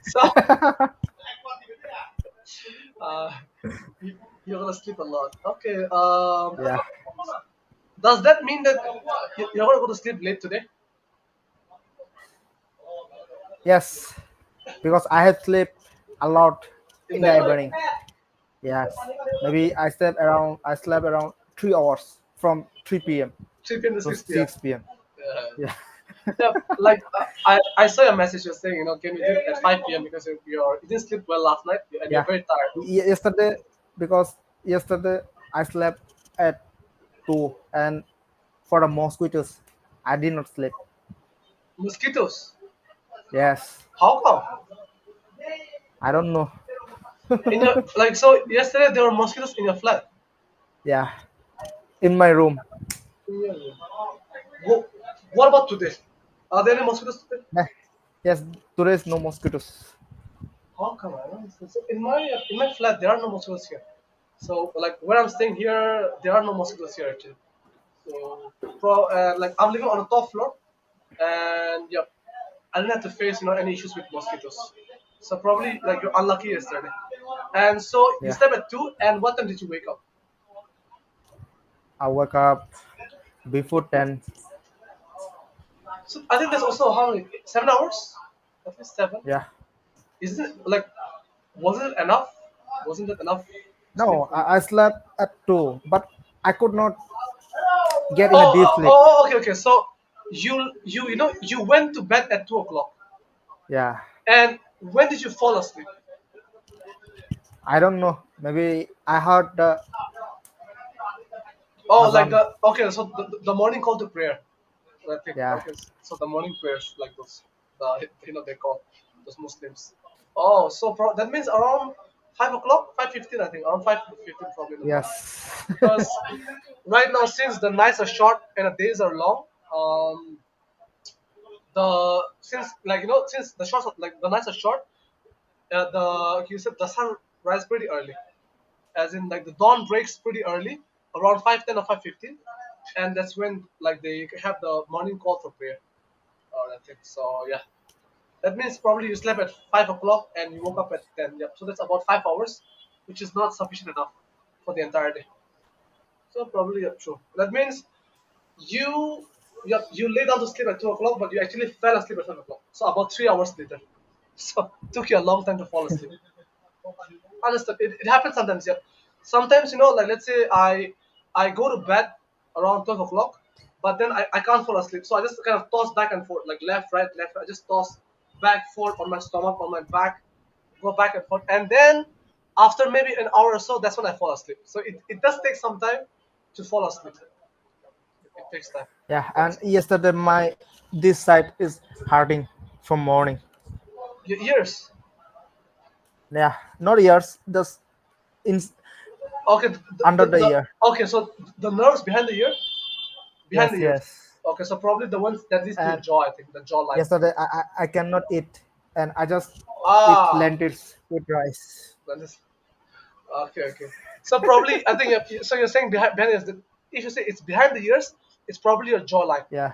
So uh, you're gonna sleep a lot. Okay. Yeah. Does that mean that you're gonna go to sleep late today? Yes, because I have slept a lot In in the the evening. evening. Yes, maybe I slept around 3 hours from 3 p.m. 3 p.m. to to 6 p.m. 6 p.m. Yeah. Yeah. Yeah, like I saw your message. You're saying, can you do it at 5 p.m. because you didn't sleep well last night and you're Yeah. very tired. Yesterday, because yesterday I slept at 2, and for the mosquitoes I did not sleep. Mosquitoes. Yes, How come? I don't know. In your like so yesterday there were mosquitoes in your flat. Yeah, in my room. Yeah. What about today? Are there any mosquitoes today? Yeah. Yes, today is no mosquitoes. How come? I don't understand. So in my flat there are no mosquitoes here. So like where I'm staying here, there are no mosquitoes here actually. So like I'm living on the top floor, and yeah, I didn't have to face any issues with mosquitoes. So probably like you're unlucky yesterday. And so you Yeah, slept at 2, and what time did you wake up? I woke up before 10. So I think that's also how many 7 hours? At least 7. Yeah. Isn't it like wasn't it enough? Wasn't it enough sleep No, for you? I slept at 2, but I could not get in a Oh, deep sleep. okay, okay. So you went to bed at 2 o'clock, Yeah, and when did you fall asleep? I don't know. Maybe I heard the Oh, like azan. the morning call to prayer. I think Yeah. okay. So the morning prayers like those, they call those Muslims. Oh, so that means around 5 o'clock, 5:15, I think, around 5:15 probably in the morning. Yes. Because right now, since the nights are short and the days are long, the since like since the short like the nights are short, the you said the sun rises pretty early, as in like the dawn breaks pretty early, around 5:10 or 5:15, and that's when like they have the morning call for prayer. That's it. So yeah, that means probably you slept at 5 o'clock and you woke up at 10. Yep. So that's about 5 hours, which is not sufficient enough for the entire day. So probably yeah, true. That means you you lay down to sleep at 2 o'clock, but you actually fell asleep at 5 o'clock. So about 3 hours later. So it took you a long time to fall asleep. Understood. It happens sometimes. Yeah. Sometimes like let's say I go to bed around 12 o'clock, but then I can't fall asleep. So I just kind of toss back and forth, like left, right, left. Right. I just toss back, forth on my stomach, on my back, go back and forth, and then after maybe an hour or so, that's when I fall asleep. So it does take some time to fall asleep. It takes time. Yeah, and Yes. yesterday my this side is hurting from morning. Your ears. Yeah, not ears, just in Okay. under the ear. Okay. So the nerves behind the ear, behind Yes, the ears. yes. Okay. So probably the ones that leads to your And jaw. I think the jaw line. yesterday I cannot eat, and I just eat Ah. lentils with rice. That is okay. Okay. So probably I think so. You're saying behind is if you say it's behind the ears, it's probably your jaw line. Yeah,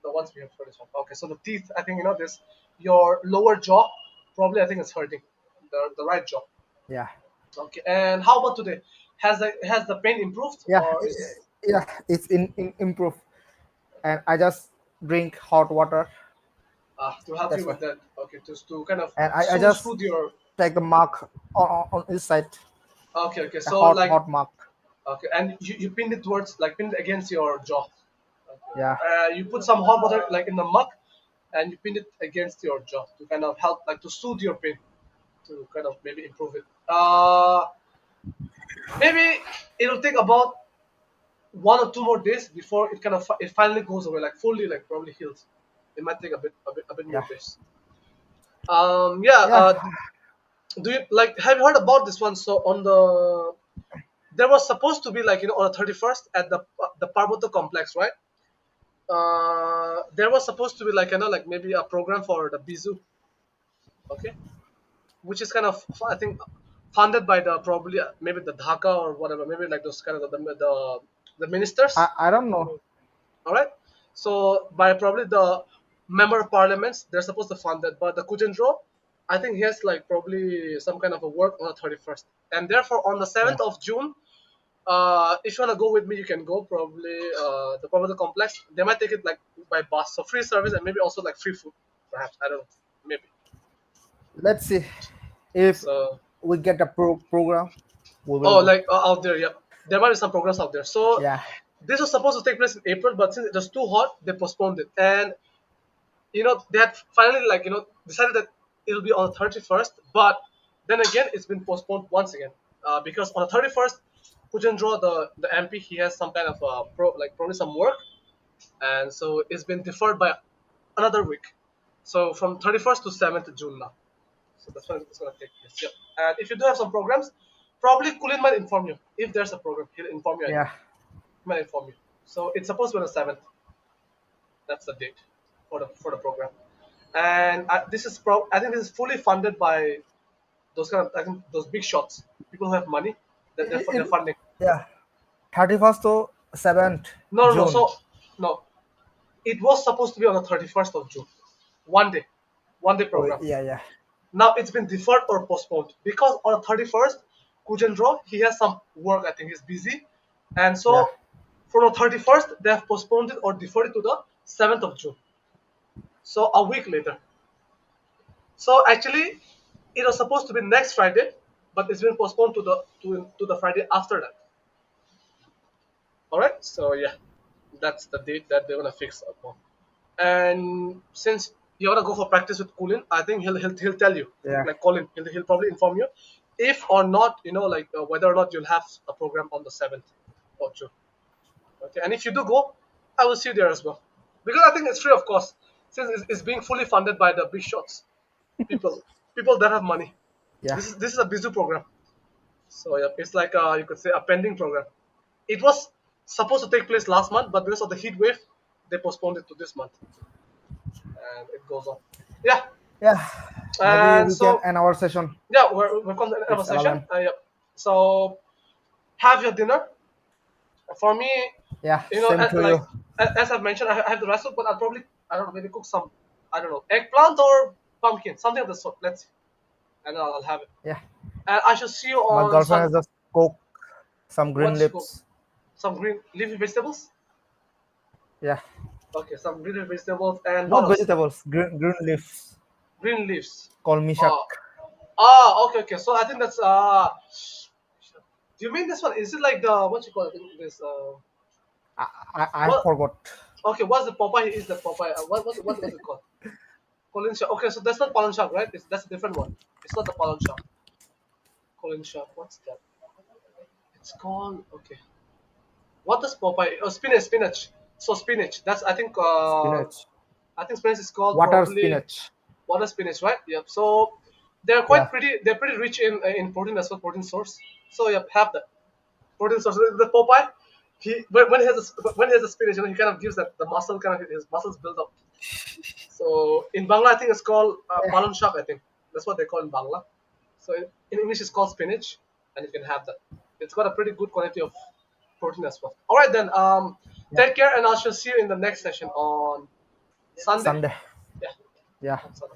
The ones we have for this one. Okay. So the teeth. I think this your lower jaw. Probably I think it's hurting. The right jaw. yeah, Okay. And how about today? Has the pain improved yeah, or is yeah. It's in improve, and I just drink hot water. to help you That's why, with that? Okay. Just to kind of and I soothe, just soothe your. take the mark on each side, Okay. Okay. the So hot like hot mark. okay, and you pinned it towards like pinned it against your jaw. Yeah, You put some hot water like in the mug, and you pin it against your jaw to kind of help, like to soothe your pain, to kind of maybe improve it. Maybe it'll take about 1 or 2 more days before it finally goes away, like fully, like probably heals. It might take a bit more yeah, days. Yeah. yeah. Do you like have you heard about this one? So on the there was supposed to be like on the 31st at the Parvata complex, right? There was supposed to be like like maybe a program for the Bizu, okay, which is kind of I think funded by the probably maybe the Dhaka or whatever, maybe like those kind of the ministers. I don't know. All right, so by probably the member of parliaments, they're supposed to fund that, but the Kujendro. I think he has like probably some kind of a work on the 31st, and therefore on the Yeah. 7th of June, if you wanna go with me, you can go. Probably the Provider Complex. They might take it like by bus, so free service and maybe also like free food, perhaps. I don't know, maybe. Let's see if So we get a program. We will oh, go. like out there, yep. There might be some programs out there. So Yeah. this was supposed to take place in April, but since it was too hot, they postponed it. And they had finally decided that it'll be on the 31st, but then again, it's been postponed once again because on the 31st, Pujendra, the MP, he has some kind of probably some work, and so it's been deferred by another week. So from 31st to 7th June now. So that's when it's gonna take place. Yep. And if you do have some programs, probably Kulin might inform you if there's a program. He'll inform you. I think Yeah. he might inform you. So it's supposed to be on the 7th. That's the date for the program. And I think this is fully funded by those kind of I think those big shots, people who have money that they're It, funding. yeah. 31st to 7th No, no, no. June. So no, it was supposed to be on the 31st of June, one day, one day Oh program. yeah, yeah, Now it's been deferred or postponed because on the 31st, Kujendro he has some work. I think he's busy, and yeah. so for the 31st they have postponed it or deferred it to the 7th of June. So a week later. So actually, it was supposed to be next Friday, but it's been postponed to the Friday after that. All right. So yeah, that's the date that they're gonna fix upon. And since you wanna go for practice with Kulin, I think he'll tell you, Yeah. like Colin, he'll probably inform you if or not, whether or not you'll have a program on the 7th of June. Okay. And if you do go, I will see you there as well, because I think it's free of cost since it's being fully funded by the big shots, people people that have money. Yeah. This is a Bizu program. So yeah, it's like you could say a pending program. It was supposed to take place last month, but because of the heat wave, they postponed it to this month, and it goes on. Yeah, Yeah. Maybe and we can so end our session. yeah, we're come to the end of our It's session. 11. Yeah. So have your dinner. For me, Yeah. Same to like you. as I've mentioned, I have the rest of, but I'll probably I don't know maybe cook some I don't know eggplant or pumpkin, something of the sort. Let's see, and I'll have it. Yeah. And I shall see you My on girlfriend Sun. has just cooked some green What's cook? lips. Some green leafy vegetables. Yeah. Okay, some green vegetables and what Not else? vegetables. Green leaves. Green leaves. Called mishak. Uh, okay, okay. So I think that's do you mean this one? Is it like the what you call it? This I what? forgot. Okay, what's the Popeye? Is the Popeye? What was it called? Colin Shark. Okay, so that's not Colin Shark, right? That's a different one. It's not the Colin Shark. Colin Shark. What's that? It's called okay. What does Popeye? Oh, spinach, spinach. So spinach. That's Spinach. I think spinach is called Water probably spinach. water spinach, right? Yep. So they're Yeah. quite pretty. They're pretty rich in protein as well, protein source. So yep, have that protein source. The Popeye, when he has a spinach, he kind of gives that the muscle kind of his muscles build up. So in Bangla, I think it's called Yeah. palon shak. I think that's what they call in Bangla. So in English, it's called spinach, and you can have that. It's got a pretty good quality of protein as well. All right then. Yeah. Take care, and I shall see you in the next session on Sunday. Sunday. Yeah, Yeah. on Sunday.